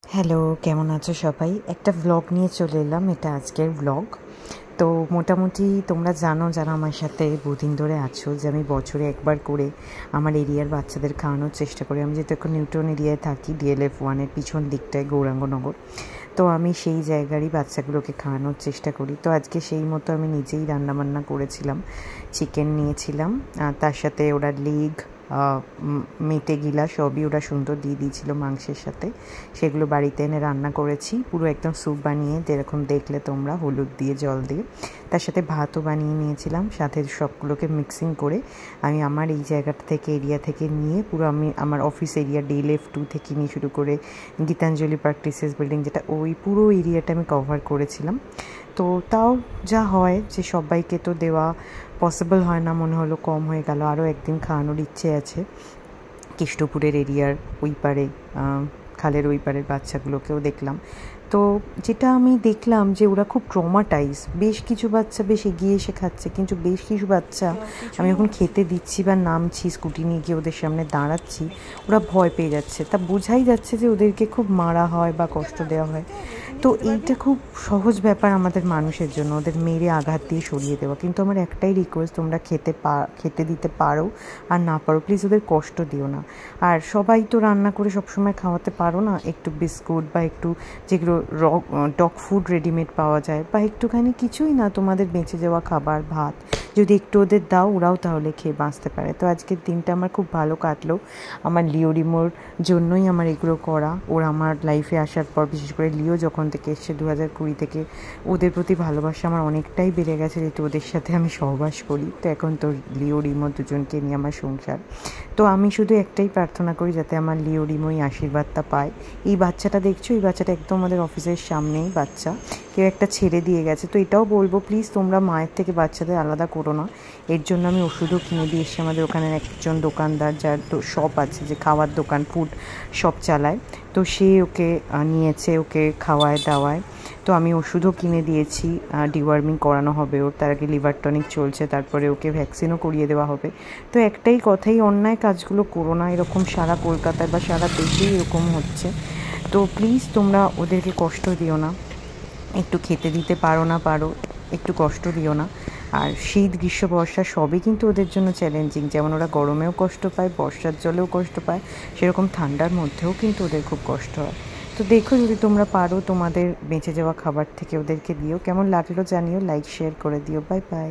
Hello, কেমন আছো সবাই? একটা ভ্লগ নিয়ে চলে এলাম। এটা আজকের ভ্লগ। তো মোটামুটি তোমরা জানো, যারা আমার সাথে বহুদিন ধরে আছো, যে আমি বছরে একবার করে আমার এরিয়ার বাচ্চাদের খাওয়ানোর চেষ্টা করি। আমি যেহেতু এখন নিউটন এরিয়ায় থাকি, DLF 1-এর পিছন দিকটায় গৌরাঙ্গনগর, তো আমি সেই জায়গারই বাচ্চাগুলোকে খাওয়ানোর চেষ্টা করি। তো আজকে সেই মতো আমি নিজেই রান্নাবান্না করেছিলাম। চিকেন নিয়েছিলাম, তার সাথে ওরা লেগ, মেটে গিলা সবই ওরা সুন্দর দিয়ে দিয়েছিল মাংসের সাথে। সেগুলো বাড়িতে এনে রান্না করেছি, পুরো একদম স্যুপ বানিয়ে, যেরকম দেখলে তোমরা, হলুদ দিয়ে জল দিয়ে। তার সাথে ভাতও বানিয়ে নিয়েছিলাম, সাথে সবগুলোকে মিক্সিং করে আমি আমার এই জায়গাটা থেকে, এরিয়া থেকে নিয়ে, পুরো আমি আমার অফিস এরিয়া DLF 2 থেকে নিয়ে শুরু করে গীতাঞ্জলি পার্ক টিসিএস বিল্ডিং, যেটা ওই পুরো এরিয়াটা আমি কভার করেছিলাম। তো তাও যা হয়, যে সবাইকে তো দেওয়া পসিবল হয় না, মনে হলো কম হয়ে গেল। আরও একদিন খাওয়ানোর ইচ্ছে আছে কেষ্টপুরের এরিয়ার ওই পারে, খালের ওই পারের বাচ্চাগুলোকেও দেখলাম। তো যেটা আমি দেখলাম যে ওরা খুব ট্রমাটাইজ। বেশ কিছু বাচ্চা বেশ এগিয়ে এসে খাচ্ছে, কিন্তু বেশ কিছু বাচ্চা আমি যখন খেতে দিচ্ছি বা নামছি, স্কুটি নিয়ে গিয়ে ওদের সামনে দাঁড়াচ্ছি, ওরা ভয় পেয়ে যাচ্ছে। তা বোঝাই যাচ্ছে যে ওদেরকে খুব মারা হয় বা কষ্ট দেওয়া হয়। তো এইটা খুব সহজ ব্যাপার আমাদের মানুষের জন্য, ওদের মেরে আঘাত দিয়ে সরিয়ে দেওয়া। কিন্তু আমার একটাই রিকোয়েস্ট, তোমরা খেতে দিতে পারো আর না পারো, প্লিজ ওদের কষ্ট দিও না। আর সবাই তো রান্না করে সবসময় খাওয়াতে পারো না। একটু বিস্কুট বা একটু যেগুলো ডগ ফুড রেডিমেড পাওয়া যায়, বা একটুখানি কিছুই না, তোমাদের বেঁচে যাওয়া খাবার, ভাত যদি একটু ওদের দাও, ওরাও তাহলে খেয়ে বাঁচতে পারে। তো আজকের দিনটা আমার খুব ভালো কাটলো। আমার লিও রিমোর জন্যই আমার এগুলো করা। ওর আমার লাইফে আসার পর, বিশেষ করে লিও যখন থেকে এসছে 2020 থেকে, ওদের প্রতি ভালোবাসা আমার অনেকটাই বেড়ে গেছে, যেহেতু ওদের সাথে আমি সহবাস করি। তো এখন তো লিও রিমো দুজনকে নিয়ে আমার সংসার। তো আমি শুধু একটাই প্রার্থনা করি, যাতে আমার লিও রিমোই আশীর্বাদটা পায়। এই বাচ্চাটা দেখছো, এই বাচ্চাটা একদম আমাদের অফিসের সামনেই বাচ্চা, কেউ একটা ছেড়ে দিয়ে গেছে। তো এটাও বলবো, প্লিজ তোমরা মায়ের থেকে বাচ্চাদের আলাদা করো না। এর জন্য আমি ওষুধও কিনে দিয়ে এসেছি। আমাদের ওখানে একজন দোকানদার, যার শপ আছে, যে খাওয়ার দোকান, ফুড শপ চালায়, তো সে ওকে নিয়েছে, ওকে খাওয়ায় দাওয়ায়। তো আমি ওষুধও কিনে দিয়েছি, ডিওয়ার্মিং করানো হবে ওর, তার আগে লিভার টনিক চলছে, তারপরে ওকে ভ্যাকসিনও করিয়ে দেওয়া হবে। তো একটাই কথাই, অন্যায় কাজগুলো করো না। এরকম সারা কলকাতায় বা সারা দেশেই এরকম হচ্ছে। তো প্লিজ তোমরা ওদেরকে কষ্ট দিও না। একটু খেতে দিতে পারো না পারো, একটু কষ্ট দিও না। আর শীত, গ্রীষ্ম, বর্ষা সবই কিন্তু ওদের জন্য চ্যালেঞ্জিং। যেমন ওরা গরমেও কষ্ট পায়, বর্ষার জলেও কষ্ট পায়, সেরকম ঠান্ডার মধ্যেও কিন্তু ওদের খুব কষ্ট হয়। তো দেখো, যদি তোমরা পারো, তোমাদের বেঁচে যাওয়া খাবার থেকে ওদেরকে দিও। কেমন লাগলো জানিও, লাইক শেয়ার করে দিও। Bye bye.